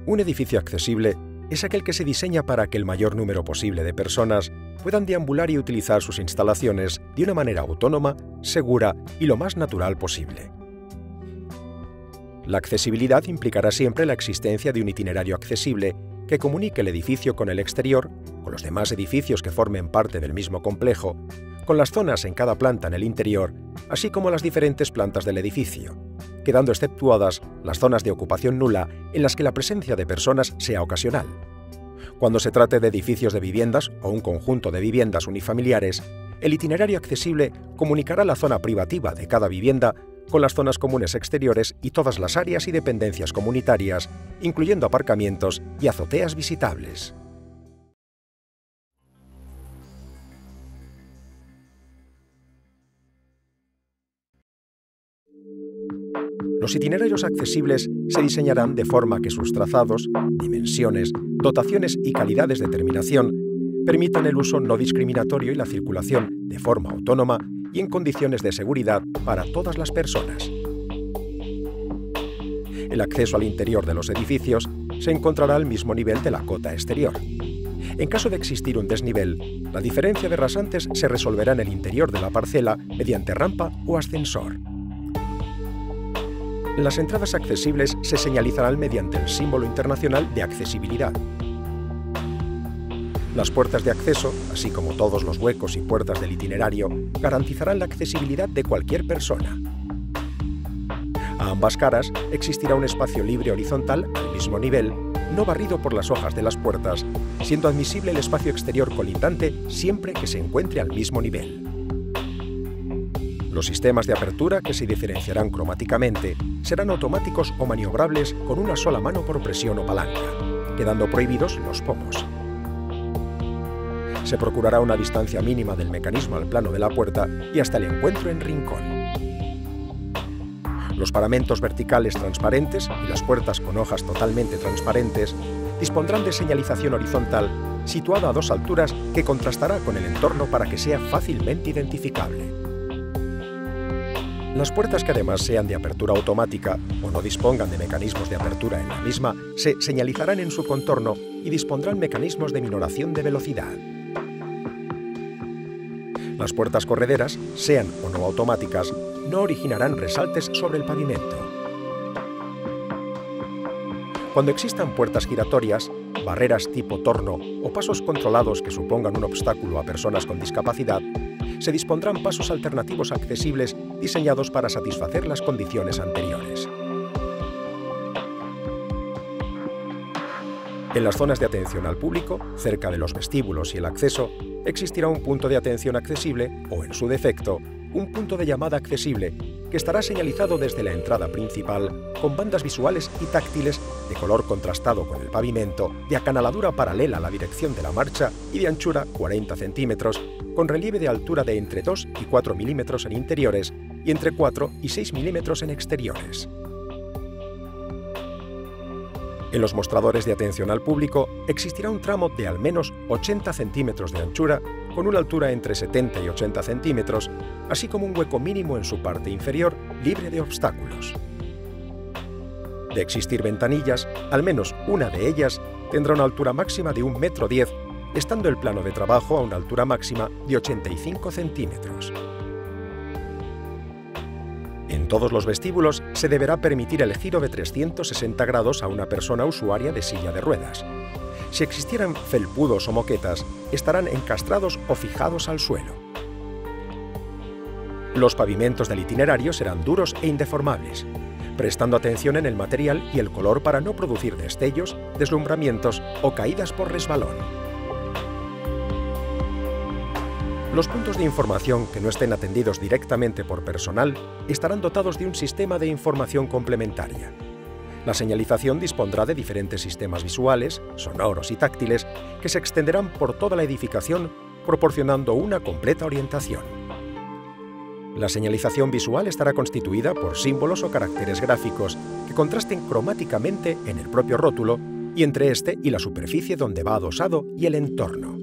Un edificio accesible es aquel que se diseña para que el mayor número posible de personas puedan deambular y utilizar sus instalaciones de una manera autónoma, segura y lo más natural posible. La accesibilidad implicará siempre la existencia de un itinerario accesible que comunique el edificio con el exterior, con los demás edificios que formen parte del mismo complejo, con las zonas en cada planta en el interior, así como las diferentes plantas del edificio, quedando exceptuadas las zonas de ocupación nula en las que la presencia de personas sea ocasional. Cuando se trate de edificios de viviendas o un conjunto de viviendas unifamiliares, el itinerario accesible comunicará la zona privativa de cada vivienda con las zonas comunes exteriores y todas las áreas y dependencias comunitarias, incluyendo aparcamientos y azoteas visitables. Los itinerarios accesibles se diseñarán de forma que sus trazados, dimensiones, dotaciones y calidades de terminación permitan el uso no discriminatorio y la circulación de forma autónoma y en condiciones de seguridad para todas las personas. El acceso al interior de los edificios se encontrará al mismo nivel de la cota exterior. En caso de existir un desnivel, la diferencia de rasantes se resolverá en el interior de la parcela mediante rampa o ascensor. Las entradas accesibles se señalizarán mediante el símbolo internacional de accesibilidad. Las puertas de acceso, así como todos los huecos y puertas del itinerario, garantizarán la accesibilidad de cualquier persona. A ambas caras existirá un espacio libre horizontal al mismo nivel, no barrido por las hojas de las puertas, siendo admisible el espacio exterior colindante siempre que se encuentre al mismo nivel. Los sistemas de apertura, que se diferenciarán cromáticamente, serán automáticos o maniobrables con una sola mano por presión o palanca, quedando prohibidos los pomos. Se procurará una distancia mínima del mecanismo al plano de la puerta y hasta el encuentro en rincón. Los paramentos verticales transparentes y las puertas con hojas totalmente transparentes dispondrán de señalización horizontal situada a 2 alturas que contrastará con el entorno para que sea fácilmente identificable. Las puertas que además sean de apertura automática o no dispongan de mecanismos de apertura en la misma se señalizarán en su contorno y dispondrán mecanismos de minoración de velocidad. Las puertas correderas, sean o no automáticas, no originarán resaltes sobre el pavimento. Cuando existan puertas giratorias, barreras tipo torno o pasos controlados que supongan un obstáculo a personas con discapacidad, se dispondrán pasos alternativos accesibles diseñados para satisfacer las condiciones anteriores. En las zonas de atención al público, cerca de los vestíbulos y el acceso, existirá un punto de atención accesible o, en su defecto, un punto de llamada accesible que estará señalizado desde la entrada principal con bandas visuales y táctiles de color contrastado con el pavimento, de acanaladura paralela a la dirección de la marcha y de anchura 40 centímetros, con relieve de altura de entre 2 y 4 milímetros en interiores y entre 4 y 6 milímetros en exteriores. En los mostradores de atención al público existirá un tramo de al menos 80 centímetros de anchura con una altura entre 70 y 80 centímetros, así como un hueco mínimo en su parte inferior libre de obstáculos. De existir ventanillas, al menos una de ellas tendrá una altura máxima de 1,10 m, estando el plano de trabajo a una altura máxima de 85 centímetros. En todos los vestíbulos se deberá permitir el giro de 360 grados a una persona usuaria de silla de ruedas. Si existieran felpudos o moquetas, estarán encastrados o fijados al suelo. Los pavimentos del itinerario serán duros e indeformables, prestando atención en el material y el color para no producir destellos, deslumbramientos o caídas por resbalón. Los puntos de información que no estén atendidos directamente por personal estarán dotados de un sistema de información complementaria. La señalización dispondrá de diferentes sistemas visuales, sonoros y táctiles que se extenderán por toda la edificación, proporcionando una completa orientación. La señalización visual estará constituida por símbolos o caracteres gráficos que contrasten cromáticamente en el propio rótulo y entre este y la superficie donde va adosado y el entorno.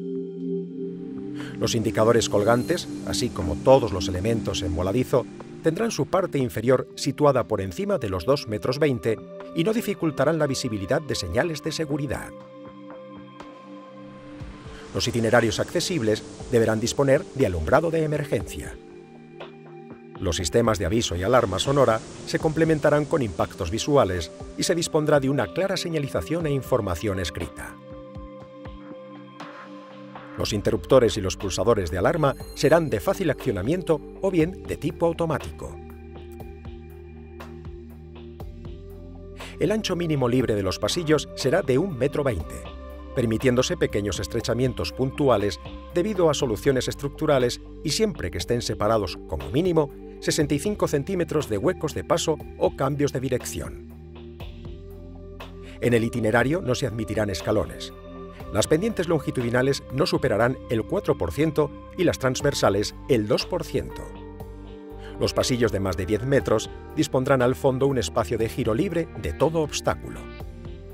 Los indicadores colgantes, así como todos los elementos en voladizo, tendrán su parte inferior situada por encima de los 2,20 m y no dificultarán la visibilidad de señales de seguridad. Los itinerarios accesibles deberán disponer de alumbrado de emergencia. Los sistemas de aviso y alarma sonora se complementarán con impactos visuales y se dispondrá de una clara señalización e información escrita. Los interruptores y los pulsadores de alarma serán de fácil accionamiento o bien de tipo automático. El ancho mínimo libre de los pasillos será de 1,20 m, permitiéndose pequeños estrechamientos puntuales debido a soluciones estructurales y siempre que estén separados como mínimo 65 centímetros de huecos de paso o cambios de dirección. En el itinerario no se admitirán escalones. Las pendientes longitudinales no superarán el 4% y las transversales el 2%. Los pasillos de más de 10 metros dispondrán al fondo un espacio de giro libre de todo obstáculo.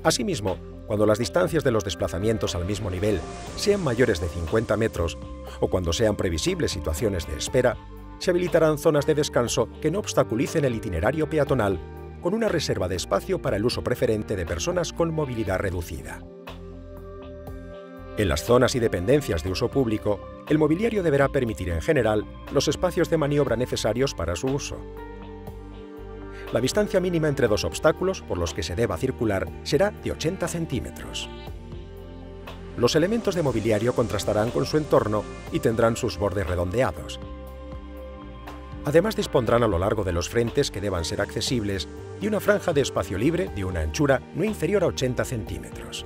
Asimismo, cuando las distancias de los desplazamientos al mismo nivel sean mayores de 50 metros o cuando sean previsibles situaciones de espera, se habilitarán zonas de descanso que no obstaculicen el itinerario peatonal, con una reserva de espacio para el uso preferente de personas con movilidad reducida. En las zonas y dependencias de uso público, el mobiliario deberá permitir en general los espacios de maniobra necesarios para su uso. La distancia mínima entre dos obstáculos por los que se deba circular será de 80 centímetros. Los elementos de mobiliario contrastarán con su entorno y tendrán sus bordes redondeados. Además, dispondrán a lo largo de los frentes que deban ser accesibles y una franja de espacio libre de una anchura no inferior a 80 centímetros.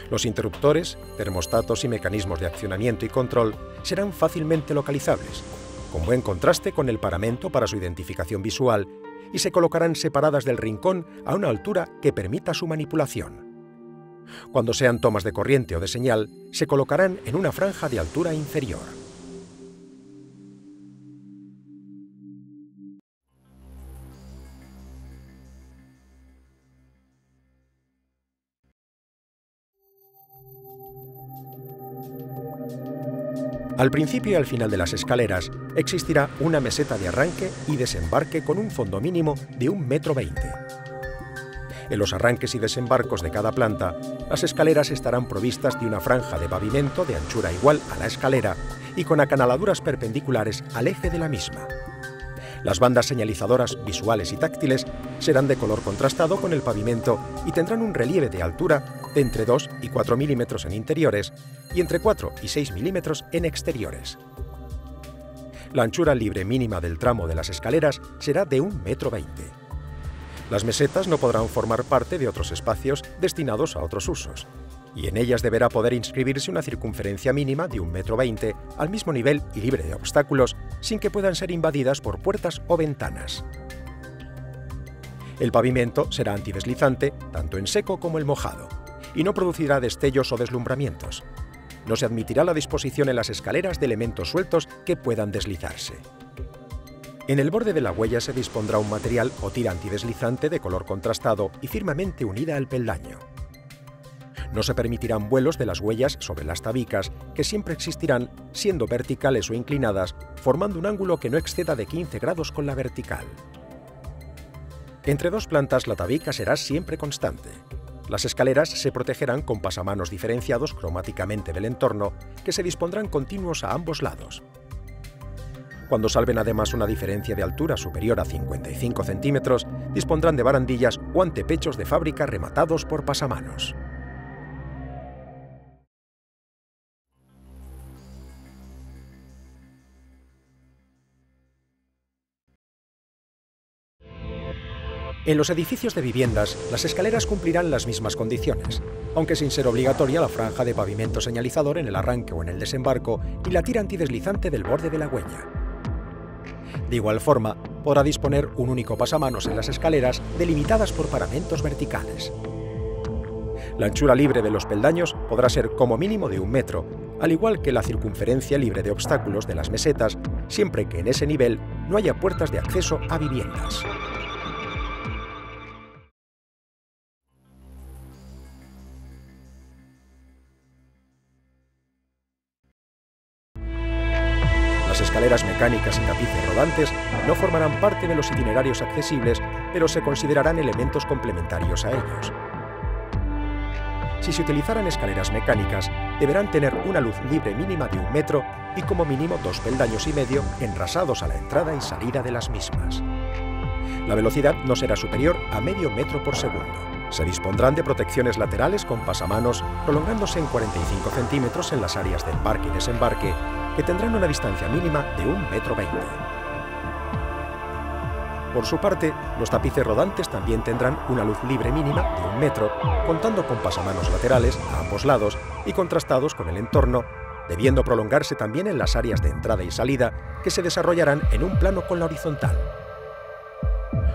Los interruptores, termostatos y mecanismos de accionamiento y control serán fácilmente localizables, con buen contraste con el paramento para su identificación visual, y se colocarán separadas del rincón a una altura que permita su manipulación. Cuando sean tomas de corriente o de señal, se colocarán en una franja de altura inferior. Al principio y al final de las escaleras existirá una meseta de arranque y desembarque con un fondo mínimo de 1,20 m. En los arranques y desembarcos de cada planta, las escaleras estarán provistas de una franja de pavimento de anchura igual a la escalera y con acanaladuras perpendiculares al eje de la misma. Las bandas señalizadoras visuales y táctiles serán de color contrastado con el pavimento y tendrán un relieve de altura de entre 2 y 4 milímetros en interiores y entre 4 y 6 milímetros en exteriores. La anchura libre mínima del tramo de las escaleras será de 1,20 m. Las mesetas no podrán formar parte de otros espacios destinados a otros usos, y en ellas deberá poder inscribirse una circunferencia mínima de 1,20 m al mismo nivel y libre de obstáculos, sin que puedan ser invadidas por puertas o ventanas. El pavimento será antideslizante tanto en seco como en mojado, y no producirá destellos o deslumbramientos. No se admitirá la disposición en las escaleras de elementos sueltos que puedan deslizarse. En el borde de la huella se dispondrá un material o tira antideslizante de color contrastado y firmemente unida al peldaño. No se permitirán vuelos de las huellas sobre las tabicas, que siempre existirán, siendo verticales o inclinadas, formando un ángulo que no exceda de 15 grados con la vertical. Entre dos plantas la tabica será siempre constante. Las escaleras se protegerán con pasamanos diferenciados cromáticamente del entorno, que se dispondrán continuos a ambos lados. Cuando salven además una diferencia de altura superior a 55 centímetros, dispondrán de barandillas o antepechos de fábrica rematados por pasamanos. En los edificios de viviendas, las escaleras cumplirán las mismas condiciones, aunque sin ser obligatoria la franja de pavimento señalizador en el arranque o en el desembarco y la tira antideslizante del borde de la huella. De igual forma, podrá disponer un único pasamanos en las escaleras delimitadas por paramentos verticales. La anchura libre de los peldaños podrá ser como mínimo de 1 metro, al igual que la circunferencia libre de obstáculos de las mesetas, siempre que en ese nivel no haya puertas de acceso a viviendas. Las escaleras mecánicas y tapices rodantes no formarán parte de los itinerarios accesibles, pero se considerarán elementos complementarios a ellos. Si se utilizaran escaleras mecánicas, deberán tener una luz libre mínima de 1 metro y como mínimo 2,5 peldaños enrasados a la entrada y salida de las mismas. La velocidad no será superior a medio metro por segundo. Se dispondrán de protecciones laterales con pasamanos prolongándose en 45 centímetros en las áreas de embarque y desembarque, que tendrán una distancia mínima de 1,20 metros. Por su parte, los tapices rodantes también tendrán una luz libre mínima de 1 metro, contando con pasamanos laterales a ambos lados y contrastados con el entorno, debiendo prolongarse también en las áreas de entrada y salida, que se desarrollarán en un plano con la horizontal.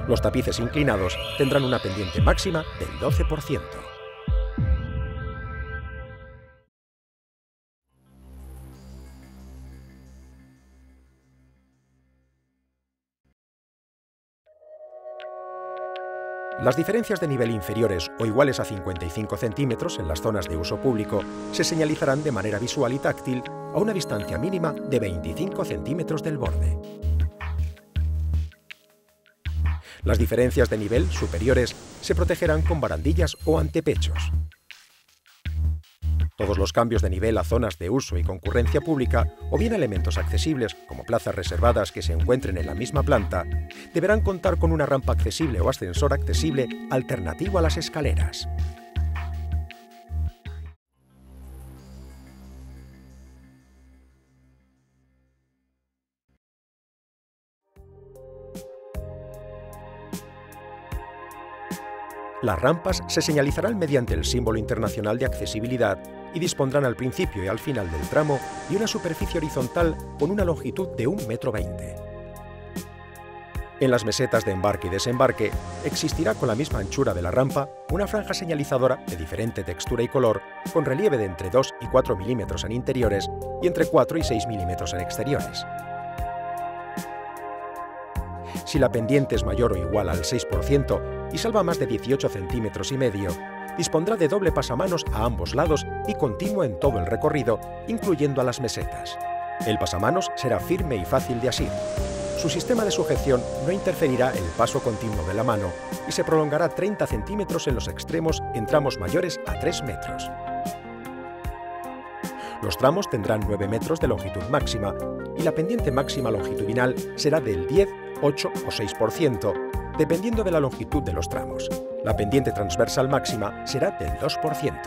Los tapices inclinados tendrán una pendiente máxima del 12%. Las diferencias de nivel inferiores o iguales a 55 centímetros en las zonas de uso público se señalizarán de manera visual y táctil a una distancia mínima de 25 centímetros del borde. Las diferencias de nivel superiores se protegerán con barandillas o antepechos. Todos los cambios de nivel a zonas de uso y concurrencia pública, o bien elementos accesibles, como plazas reservadas que se encuentren en la misma planta, deberán contar con una rampa accesible o ascensor accesible alternativo a las escaleras. Las rampas se señalizarán mediante el símbolo internacional de accesibilidad y dispondrán al principio y al final del tramo de una superficie horizontal con una longitud de 1,20 metro. En las mesetas de embarque y desembarque existirá con la misma anchura de la rampa una franja señalizadora de diferente textura y color con relieve de entre 2 y 4 milímetros en interiores y entre 4 y 6 milímetros en exteriores. Si la pendiente es mayor o igual al 6% y salva más de 18,5 centímetros, dispondrá de doble pasamanos a ambos lados y continuo en todo el recorrido, incluyendo a las mesetas. El pasamanos será firme y fácil de asir. Su sistema de sujeción no interferirá el paso continuo de la mano y se prolongará 30 centímetros en los extremos en tramos mayores a 3 metros. Los tramos tendrán 9 metros de longitud máxima y la pendiente máxima longitudinal será del 10, 8 o 6%, dependiendo de la longitud de los tramos. La pendiente transversal máxima será del 2%.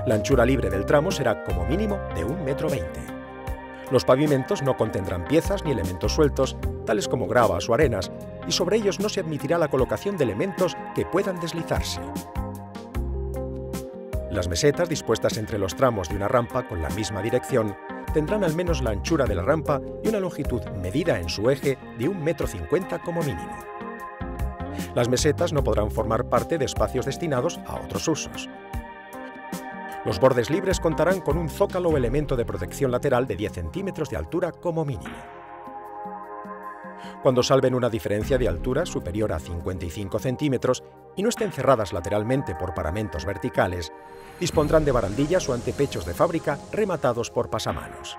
La anchura libre del tramo será como mínimo de 1,20 metro. Los pavimentos no contendrán piezas ni elementos sueltos, tales como gravas o arenas, y sobre ellos no se admitirá la colocación de elementos que puedan deslizarse. Las mesetas dispuestas entre los tramos de una rampa con la misma dirección tendrán al menos la anchura de la rampa y una longitud medida en su eje de 1,50 metro como mínimo. Las mesetas no podrán formar parte de espacios destinados a otros usos. Los bordes libres contarán con un zócalo o elemento de protección lateral de 10 centímetros de altura como mínimo. Cuando salven una diferencia de altura superior a 55 centímetros y no estén cerradas lateralmente por paramentos verticales, dispondrán de barandillas o antepechos de fábrica rematados por pasamanos.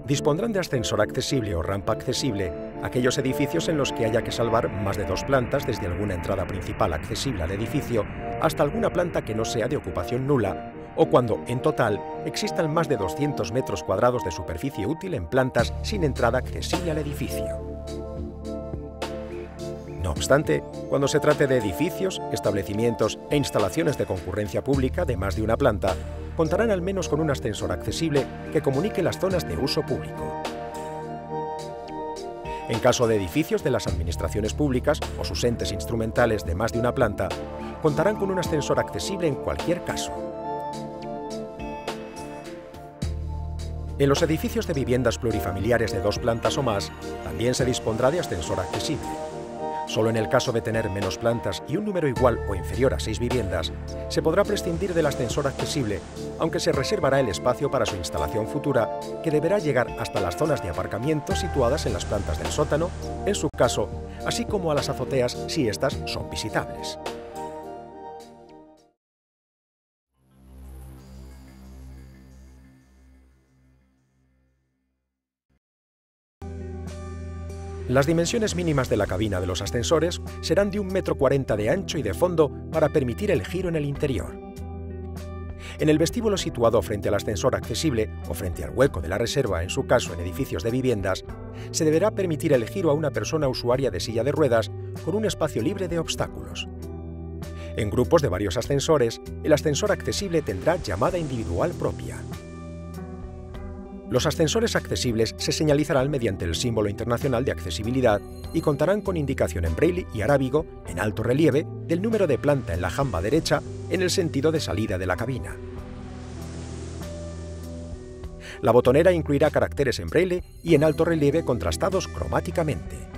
Dispondrán de ascensor accesible o rampa accesible aquellos edificios en los que haya que salvar más de 2 plantas desde alguna entrada principal accesible al edificio hasta alguna planta que no sea de ocupación nula, o cuando, en total, existan más de 200 metros cuadrados de superficie útil en plantas sin entrada accesible al edificio. No obstante, cuando se trate de edificios, establecimientos e instalaciones de concurrencia pública de más de una planta, contarán al menos con un ascensor accesible que comunique las zonas de uso público. En caso de edificios de las administraciones públicas o sus entes instrumentales de más de una planta, contarán con un ascensor accesible en cualquier caso. En los edificios de viviendas plurifamiliares de 2 plantas o más, también se dispondrá de ascensor accesible. Solo en el caso de tener menos plantas y un número igual o inferior a 6 viviendas, se podrá prescindir del ascensor accesible, aunque se reservará el espacio para su instalación futura, que deberá llegar hasta las zonas de aparcamiento situadas en las plantas del sótano, en su caso, así como a las azoteas si éstas son visitables. Las dimensiones mínimas de la cabina de los ascensores serán de 1,40 m de ancho y de fondo para permitir el giro en el interior. En el vestíbulo situado frente al ascensor accesible o frente al hueco de la reserva, en su caso en edificios de viviendas, se deberá permitir el giro a una persona usuaria de silla de ruedas con un espacio libre de obstáculos. En grupos de varios ascensores, el ascensor accesible tendrá llamada individual propia. Los ascensores accesibles se señalizarán mediante el símbolo internacional de accesibilidad y contarán con indicación en braille y arábigo, en alto relieve, del número de planta en la jamba derecha en el sentido de salida de la cabina. La botonera incluirá caracteres en braille y en alto relieve contrastados cromáticamente.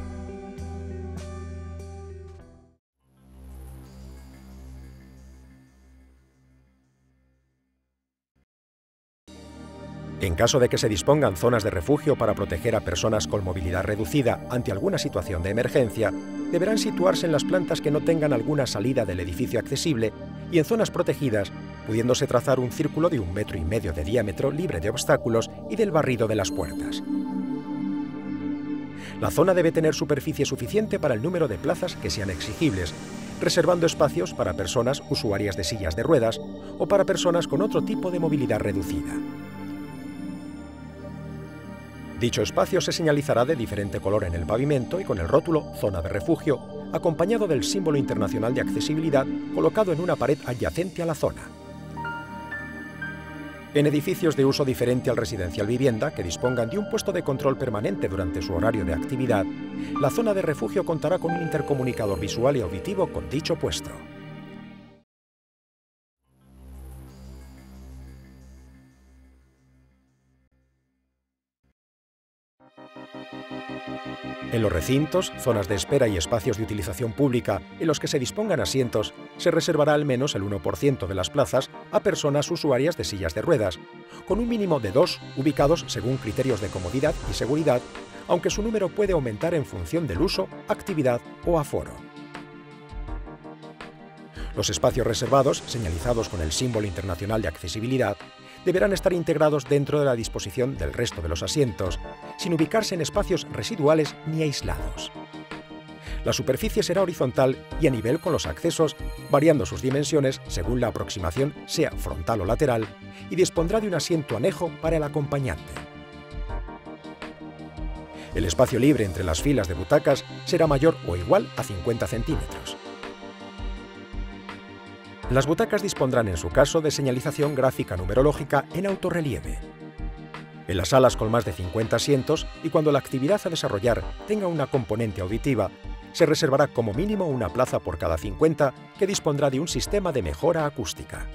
En caso de que se dispongan zonas de refugio para proteger a personas con movilidad reducida ante alguna situación de emergencia, deberán situarse en las plantas que no tengan alguna salida del edificio accesible y en zonas protegidas, pudiéndose trazar un círculo de 1,5 m de diámetro libre de obstáculos y del barrido de las puertas. La zona debe tener superficie suficiente para el número de plazas que sean exigibles, reservando espacios para personas usuarias de sillas de ruedas o para personas con otro tipo de movilidad reducida. Dicho espacio se señalizará de diferente color en el pavimento y con el rótulo Zona de Refugio, acompañado del símbolo internacional de accesibilidad colocado en una pared adyacente a la zona. En edificios de uso diferente al residencial vivienda, que dispongan de un puesto de control permanente durante su horario de actividad, la zona de refugio contará con un intercomunicador visual y auditivo con dicho puesto. En los recintos, zonas de espera y espacios de utilización pública en los que se dispongan asientos, se reservará al menos el 1% de las plazas a personas usuarias de sillas de ruedas, con un mínimo de 2 ubicados según criterios de comodidad y seguridad, aunque su número puede aumentar en función del uso, actividad o aforo. Los espacios reservados, señalizados con el símbolo internacional de accesibilidad, deberán estar integrados dentro de la disposición del resto de los asientos, sin ubicarse en espacios residuales ni aislados. La superficie será horizontal y a nivel con los accesos, variando sus dimensiones según la aproximación sea frontal o lateral, y dispondrá de un asiento anejo para el acompañante. El espacio libre entre las filas de butacas será mayor o igual a 50 centímetros. Las butacas dispondrán en su caso de señalización gráfica numerológica en autorrelieve. En las salas con más de 50 asientos y cuando la actividad a desarrollar tenga una componente auditiva, se reservará como mínimo una plaza por cada 50 que dispondrá de un sistema de mejora acústica.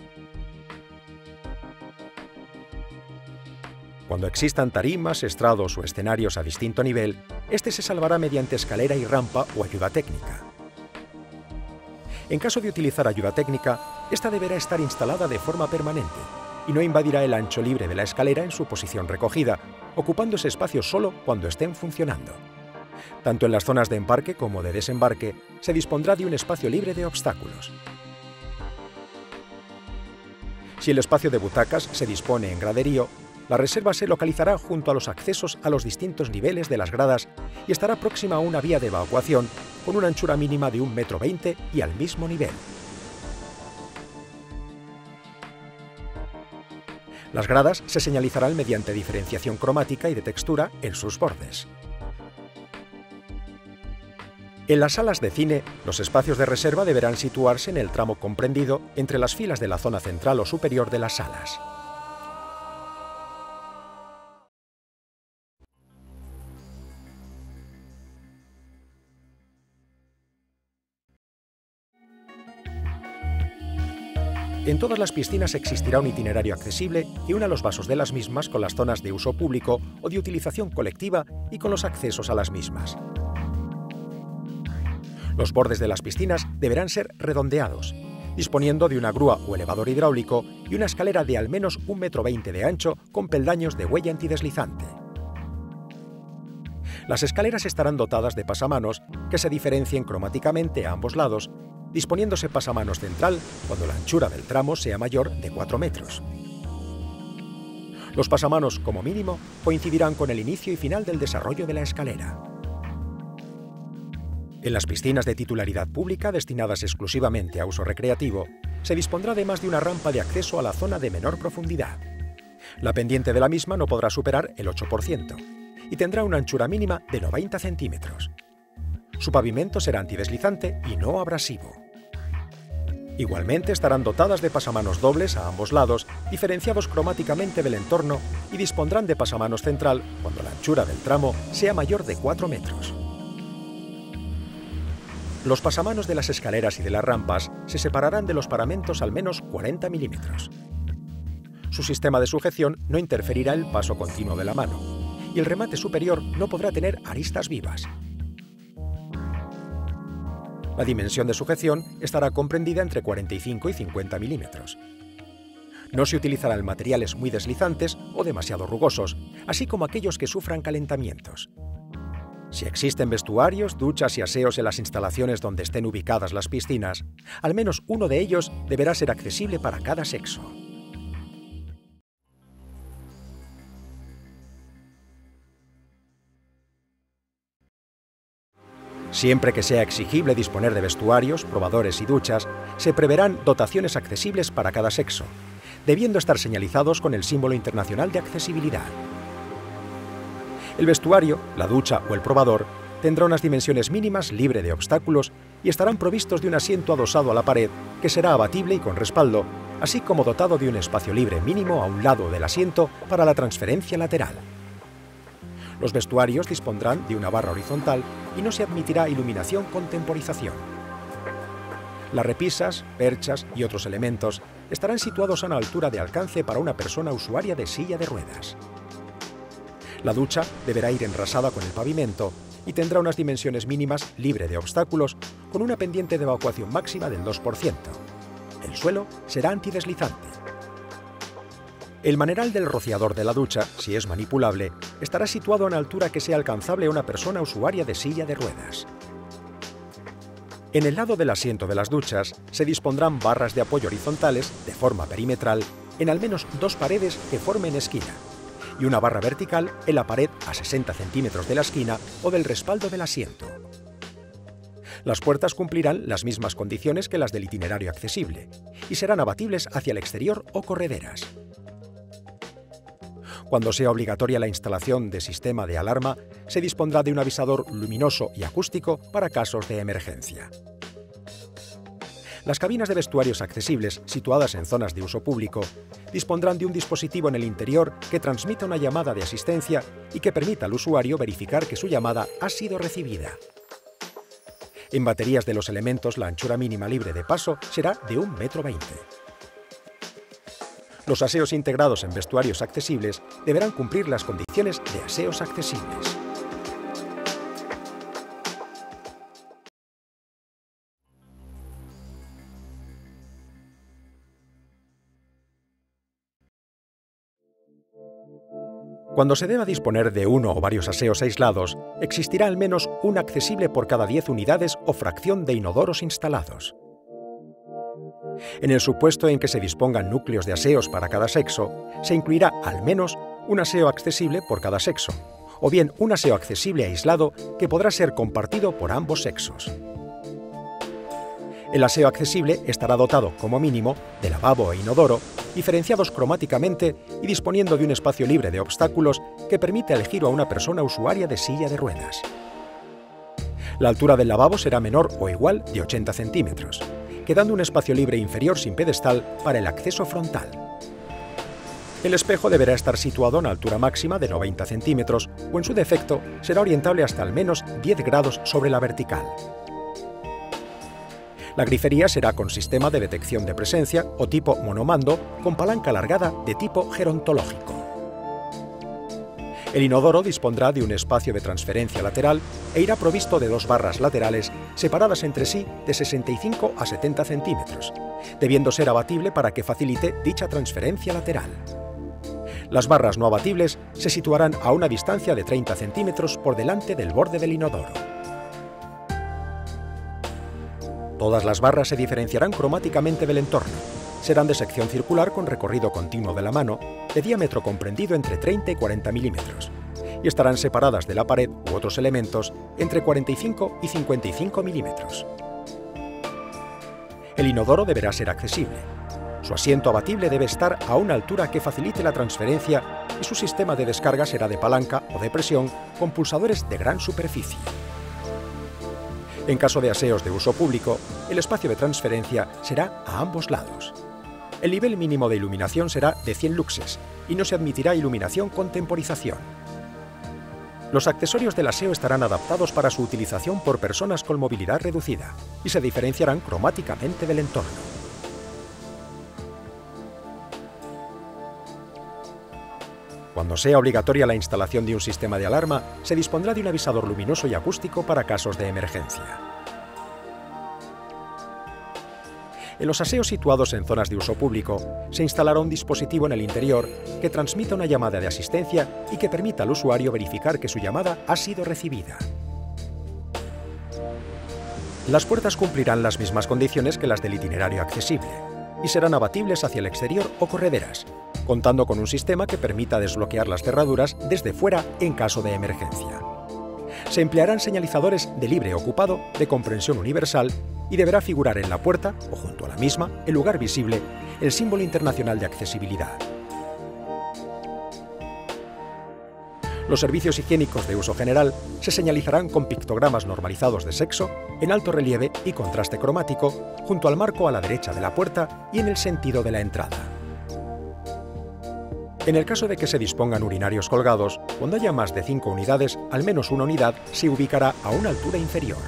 Cuando existan tarimas, estrados o escenarios a distinto nivel, este se salvará mediante escalera y rampa o ayuda técnica. En caso de utilizar ayuda técnica, esta deberá estar instalada de forma permanente y no invadirá el ancho libre de la escalera en su posición recogida, ocupando ese espacio solo cuando estén funcionando. Tanto en las zonas de embarque como de desembarque, se dispondrá de un espacio libre de obstáculos. Si el espacio de butacas se dispone en graderío, la reserva se localizará junto a los accesos a los distintos niveles de las gradas y estará próxima a una vía de evacuación con una anchura mínima de 1,20 m y al mismo nivel. Las gradas se señalizarán mediante diferenciación cromática y de textura en sus bordes. En las salas de cine, los espacios de reserva deberán situarse en el tramo comprendido entre las filas de la zona central o superior de las salas. En todas las piscinas existirá un itinerario accesible que una los vasos de las mismas con las zonas de uso público o de utilización colectiva y con los accesos a las mismas. Los bordes de las piscinas deberán ser redondeados, disponiendo de una grúa o elevador hidráulico y una escalera de al menos 1,20 m de ancho con peldaños de huella antideslizante. Las escaleras estarán dotadas de pasamanos que se diferencien cromáticamente a ambos lados, disponiéndose pasamanos central cuando la anchura del tramo sea mayor de 4 metros. Los pasamanos, como mínimo, coincidirán con el inicio y final del desarrollo de la escalera. En las piscinas de titularidad pública destinadas exclusivamente a uso recreativo, se dispondrá además de una rampa de acceso a la zona de menor profundidad. La pendiente de la misma no podrá superar el 8% y tendrá una anchura mínima de 90 centímetros. Su pavimento será antideslizante y no abrasivo. Igualmente estarán dotadas de pasamanos dobles a ambos lados, diferenciados cromáticamente del entorno, y dispondrán de pasamanos central cuando la anchura del tramo sea mayor de 4 metros. Los pasamanos de las escaleras y de las rampas se separarán de los paramentos al menos 40 milímetros. Su sistema de sujeción no interferirá el paso continuo de la mano, y el remate superior no podrá tener aristas vivas. La dimensión de sujeción estará comprendida entre 45 y 50 milímetros. No se utilizarán materiales muy deslizantes o demasiado rugosos, así como aquellos que sufran calentamientos. Si existen vestuarios, duchas y aseos en las instalaciones donde estén ubicadas las piscinas, al menos uno de ellos deberá ser accesible para cada sexo. Siempre que sea exigible disponer de vestuarios, probadores y duchas, se preverán dotaciones accesibles para cada sexo, debiendo estar señalizados con el símbolo internacional de accesibilidad. El vestuario, la ducha o el probador tendrá unas dimensiones mínimas libre de obstáculos y estarán provistos de un asiento adosado a la pared que será abatible y con respaldo, así como dotado de un espacio libre mínimo a un lado del asiento para la transferencia lateral. Los vestuarios dispondrán de una barra horizontal y no se admitirá iluminación con temporización. Las repisas, perchas y otros elementos estarán situados a una altura de alcance para una persona usuaria de silla de ruedas. La ducha deberá ir enrasada con el pavimento y tendrá unas dimensiones mínimas libre de obstáculos con una pendiente de evacuación máxima del 2%. El suelo será antideslizante. El maneral del rociador de la ducha, si es manipulable, estará situado a una altura que sea alcanzable a una persona usuaria de silla de ruedas. En el lado del asiento de las duchas se dispondrán barras de apoyo horizontales de forma perimetral en al menos 2 paredes que formen esquina y una barra vertical en la pared a 60 centímetros de la esquina o del respaldo del asiento. Las puertas cumplirán las mismas condiciones que las del itinerario accesible y serán abatibles hacia el exterior o correderas. Cuando sea obligatoria la instalación de sistema de alarma, se dispondrá de un avisador luminoso y acústico para casos de emergencia. Las cabinas de vestuarios accesibles, situadas en zonas de uso público, dispondrán de un dispositivo en el interior que transmita una llamada de asistencia y que permita al usuario verificar que su llamada ha sido recibida. En baterías de los elementos, la anchura mínima libre de paso será de 1,20 m. Los aseos integrados en vestuarios accesibles deberán cumplir las condiciones de aseos accesibles. Cuando se deba disponer de uno o varios aseos aislados, existirá al menos un accesible por cada 10 unidades o fracción de inodoros instalados. En el supuesto en que se dispongan núcleos de aseos para cada sexo, se incluirá al menos un aseo accesible por cada sexo, o bien un aseo accesible aislado que podrá ser compartido por ambos sexos. El aseo accesible estará dotado, como mínimo, de lavabo e inodoro, diferenciados cromáticamente y disponiendo de un espacio libre de obstáculos que permite el giro a una persona usuaria de silla de ruedas. La altura del lavabo será menor o igual de 80 centímetros, quedando un espacio libre inferior sin pedestal para el acceso frontal. El espejo deberá estar situado a una altura máxima de 90 centímetros o, en su defecto, será orientable hasta al menos 10 grados sobre la vertical. La grifería será con sistema de detección de presencia o tipo monomando con palanca alargada de tipo gerontológico. El inodoro dispondrá de un espacio de transferencia lateral e irá provisto de 2 barras laterales separadas entre sí de 65 a 70 centímetros, debiendo ser abatible para que facilite dicha transferencia lateral. Las barras no abatibles se situarán a una distancia de 30 centímetros por delante del borde del inodoro. Todas las barras se diferenciarán cromáticamente del entorno. Serán de sección circular con recorrido continuo de la mano, de diámetro comprendido entre 30 y 40 milímetros, y estarán separadas de la pared u otros elementos entre 45 y 55 milímetros. El inodoro deberá ser accesible. Su asiento abatible debe estar a una altura que facilite la transferencia y su sistema de descarga será de palanca o de presión con pulsadores de gran superficie. En caso de aseos de uso público, el espacio de transferencia será a ambos lados. El nivel mínimo de iluminación será de 100 luxes y no se admitirá iluminación con temporización. Los accesorios del aseo estarán adaptados para su utilización por personas con movilidad reducida y se diferenciarán cromáticamente del entorno. Cuando sea obligatoria la instalación de un sistema de alarma, se dispondrá de un avisador luminoso y acústico para casos de emergencia. En los aseos situados en zonas de uso público, se instalará un dispositivo en el interior que transmita una llamada de asistencia y que permita al usuario verificar que su llamada ha sido recibida. Las puertas cumplirán las mismas condiciones que las del itinerario accesible y serán abatibles hacia el exterior o correderas, contando con un sistema que permita desbloquear las cerraduras desde fuera en caso de emergencia. Se emplearán señalizadores de libre ocupado de comprensión universal y deberá figurar en la puerta, o junto a la misma, en lugar visible, el símbolo internacional de accesibilidad. Los servicios higiénicos de uso general se señalizarán con pictogramas normalizados de sexo, en alto relieve y contraste cromático, junto al marco a la derecha de la puerta y en el sentido de la entrada. En el caso de que se dispongan urinarios colgados, cuando haya más de 5 unidades, al menos una unidad se ubicará a una altura inferior.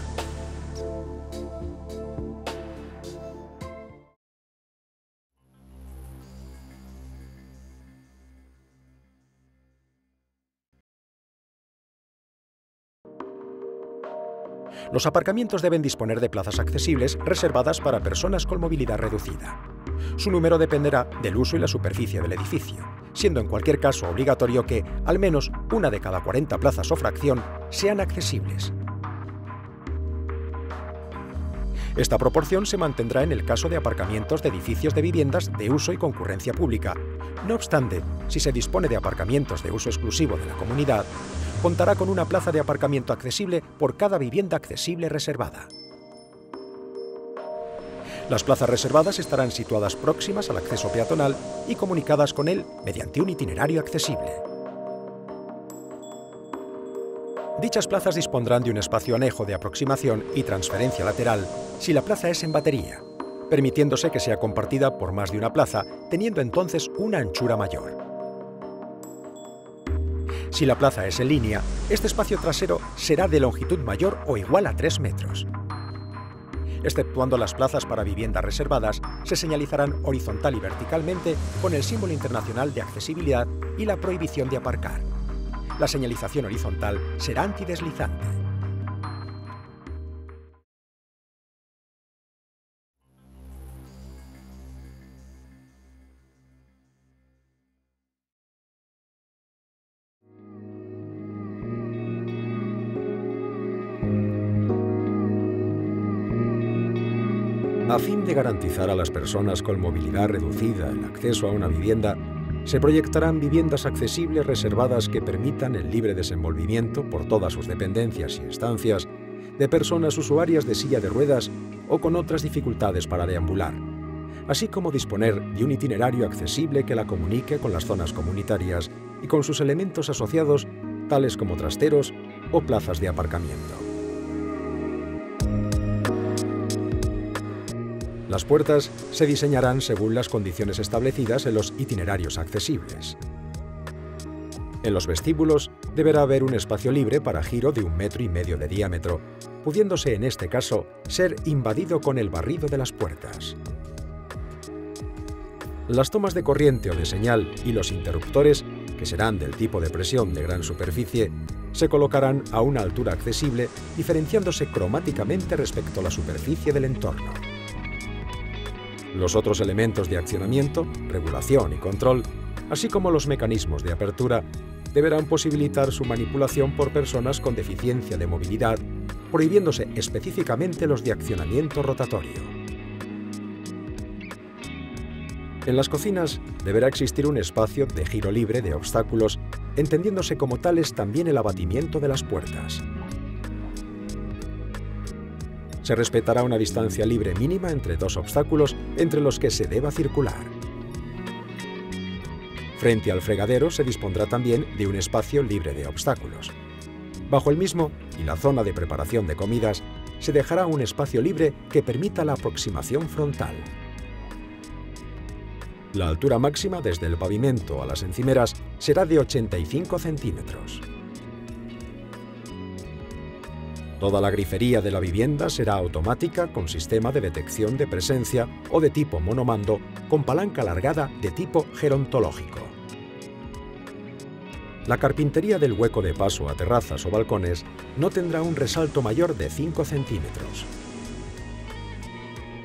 Los aparcamientos deben disponer de plazas accesibles reservadas para personas con movilidad reducida. Su número dependerá del uso y la superficie del edificio, siendo en cualquier caso obligatorio que al menos una de cada 40 plazas o fracción sean accesibles. Esta proporción se mantendrá en el caso de aparcamientos de edificios de viviendas de uso y concurrencia pública. No obstante, si se dispone de aparcamientos de uso exclusivo de la comunidad, contará con una plaza de aparcamiento accesible por cada vivienda accesible reservada. Las plazas reservadas estarán situadas próximas al acceso peatonal y comunicadas con él mediante un itinerario accesible. Dichas plazas dispondrán de un espacio anejo de aproximación y transferencia lateral si la plaza es en batería, permitiéndose que sea compartida por más de una plaza, teniendo entonces una anchura mayor. Si la plaza es en línea, este espacio trasero será de longitud mayor o igual a 3 metros. Exceptuando las plazas para viviendas reservadas, se señalizarán horizontal y verticalmente con el símbolo internacional de accesibilidad y la prohibición de aparcar. La señalización horizontal será antideslizante. A fin de garantizar a las personas con movilidad reducida el acceso a una vivienda, se proyectarán viviendas accesibles reservadas que permitan el libre desenvolvimiento por todas sus dependencias y estancias de personas usuarias de silla de ruedas o con otras dificultades para deambular, así como disponer de un itinerario accesible que la comunique con las zonas comunitarias y con sus elementos asociados, tales como trasteros o plazas de aparcamiento. Las puertas se diseñarán según las condiciones establecidas en los itinerarios accesibles. En los vestíbulos deberá haber un espacio libre para giro de 1,5 metros de diámetro, pudiéndose en este caso ser invadido con el barrido de las puertas. Las tomas de corriente o de señal y los interruptores, que serán del tipo de presión de gran superficie, se colocarán a una altura accesible, diferenciándose cromáticamente respecto a la superficie del entorno. Los otros elementos de accionamiento, regulación y control así como los mecanismos de apertura, deberán posibilitar su manipulación por personas con deficiencia de movilidad, prohibiéndose específicamente los de accionamiento rotatorio. En las cocinas deberá existir un espacio de giro libre de obstáculos, entendiéndose como tales también el abatimiento de las puertas. Se respetará una distancia libre mínima entre dos obstáculos entre los que se deba circular. Frente al fregadero se dispondrá también de un espacio libre de obstáculos. Bajo el mismo y la zona de preparación de comidas se dejará un espacio libre que permita la aproximación frontal. La altura máxima desde el pavimento a las encimeras será de 85 centímetros. Toda la grifería de la vivienda será automática con sistema de detección de presencia o de tipo monomando con palanca alargada de tipo gerontológico. La carpintería del hueco de paso a terrazas o balcones no tendrá un resalto mayor de 5 centímetros.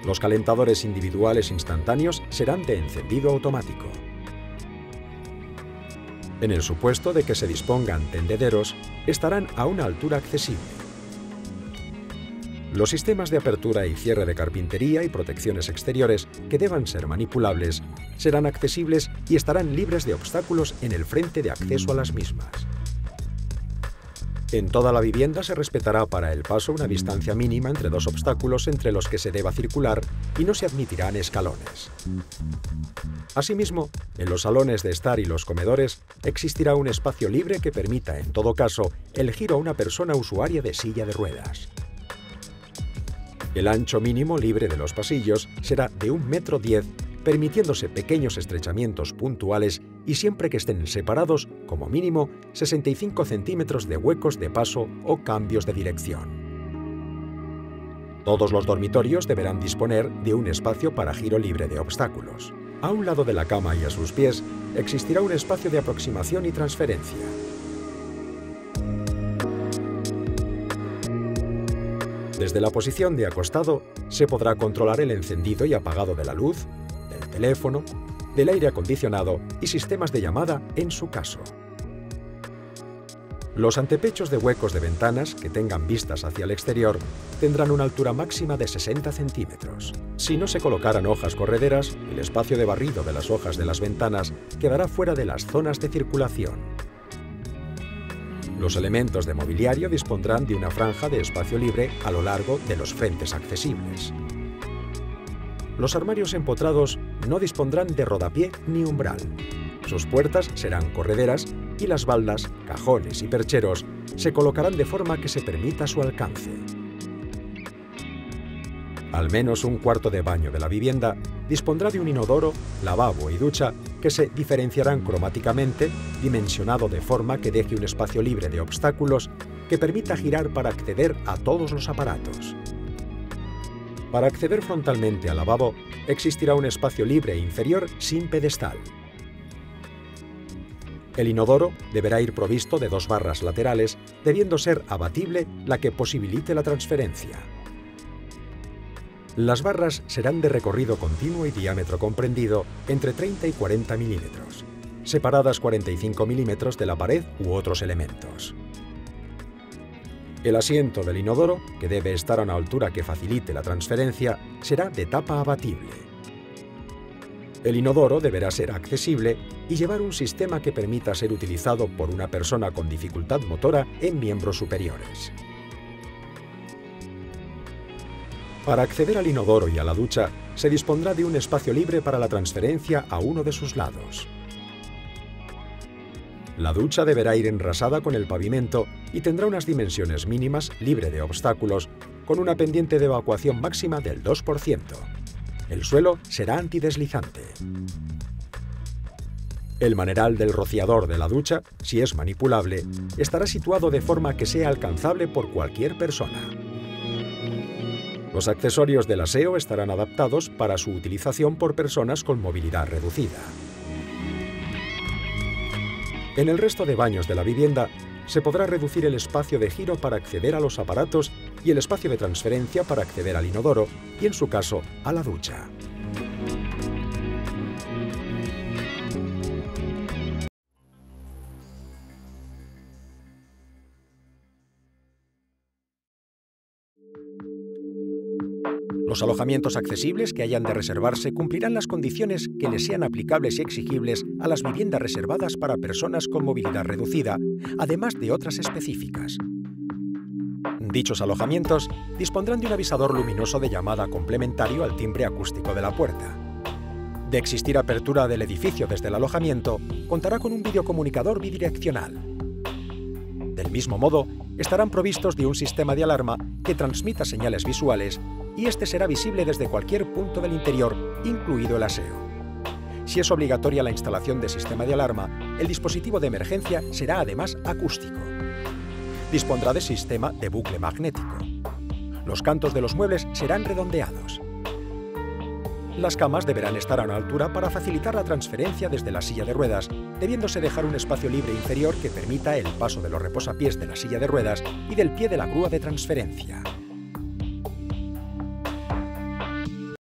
Los calentadores individuales instantáneos serán de encendido automático. En el supuesto de que se dispongan tendederos, estarán a una altura accesible. Los sistemas de apertura y cierre de carpintería y protecciones exteriores que deban ser manipulables serán accesibles y estarán libres de obstáculos en el frente de acceso a las mismas. En toda la vivienda se respetará para el paso una distancia mínima entre dos obstáculos entre los que se deba circular y no se admitirán escalones. Asimismo, en los salones de estar y los comedores existirá un espacio libre que permita, en todo caso, el giro a una persona usuaria de silla de ruedas. El ancho mínimo libre de los pasillos será de 1,10 m, permitiéndose pequeños estrechamientos puntuales y siempre que estén separados, como mínimo, 65 centímetros de huecos de paso o cambios de dirección. Todos los dormitorios deberán disponer de un espacio para giro libre de obstáculos. A un lado de la cama y a sus pies existirá un espacio de aproximación y transferencia. Desde la posición de acostado se podrá controlar el encendido y apagado de la luz, del teléfono, del aire acondicionado y sistemas de llamada en su caso. Los antepechos de huecos de ventanas que tengan vistas hacia el exterior tendrán una altura máxima de 60 centímetros. Si no se colocaran hojas correderas, el espacio de barrido de las hojas de las ventanas quedará fuera de las zonas de circulación. Los elementos de mobiliario dispondrán de una franja de espacio libre a lo largo de los frentes accesibles. Los armarios empotrados no dispondrán de rodapié ni umbral. Sus puertas serán correderas y las baldas, cajones y percheros se colocarán de forma que se permita su alcance. Al menos un cuarto de baño de la vivienda dispondrá de un inodoro, lavabo y ducha que se diferenciarán cromáticamente, dimensionado de forma que deje un espacio libre de obstáculos que permita girar para acceder a todos los aparatos. Para acceder frontalmente al lavabo, existirá un espacio libre inferior sin pedestal. El inodoro deberá ir provisto de 2 barras laterales, debiendo ser abatible la que posibilite la transferencia. Las barras serán de recorrido continuo y diámetro comprendido entre 30 y 40 milímetros, separadas 45 milímetros de la pared u otros elementos. El asiento del inodoro, que debe estar a una altura que facilite la transferencia, será de tapa abatible. El inodoro deberá ser accesible y llevar un sistema que permita ser utilizado por una persona con dificultad motora en miembros superiores. Para acceder al inodoro y a la ducha, se dispondrá de un espacio libre para la transferencia a uno de sus lados. La ducha deberá ir enrasada con el pavimento y tendrá unas dimensiones mínimas libre de obstáculos, con una pendiente de evacuación máxima del 2%. El suelo será antideslizante. El maneral del rociador de la ducha, si es manipulable, estará situado de forma que sea alcanzable por cualquier persona. Los accesorios del aseo estarán adaptados para su utilización por personas con movilidad reducida. En el resto de baños de la vivienda se podrá reducir el espacio de giro para acceder a los aparatos y el espacio de transferencia para acceder al inodoro y, en su caso, a la ducha. Los alojamientos accesibles que hayan de reservarse cumplirán las condiciones que les sean aplicables y exigibles a las viviendas reservadas para personas con movilidad reducida, además de otras específicas. Dichos alojamientos dispondrán de un avisador luminoso de llamada complementario al timbre acústico de la puerta. De existir apertura del edificio desde el alojamiento, contará con un videocomunicador bidireccional. Del mismo modo, estarán provistos de un sistema de alarma que transmita señales visuales y este será visible desde cualquier punto del interior, incluido el aseo. Si es obligatoria la instalación de sistema de alarma, el dispositivo de emergencia será además acústico. Dispondrá de sistema de bucle magnético. Los cantos de los muebles serán redondeados. Las camas deberán estar a una altura para facilitar la transferencia desde la silla de ruedas, debiéndose dejar un espacio libre inferior que permita el paso de los reposapiés de la silla de ruedas y del pie de la grúa de transferencia.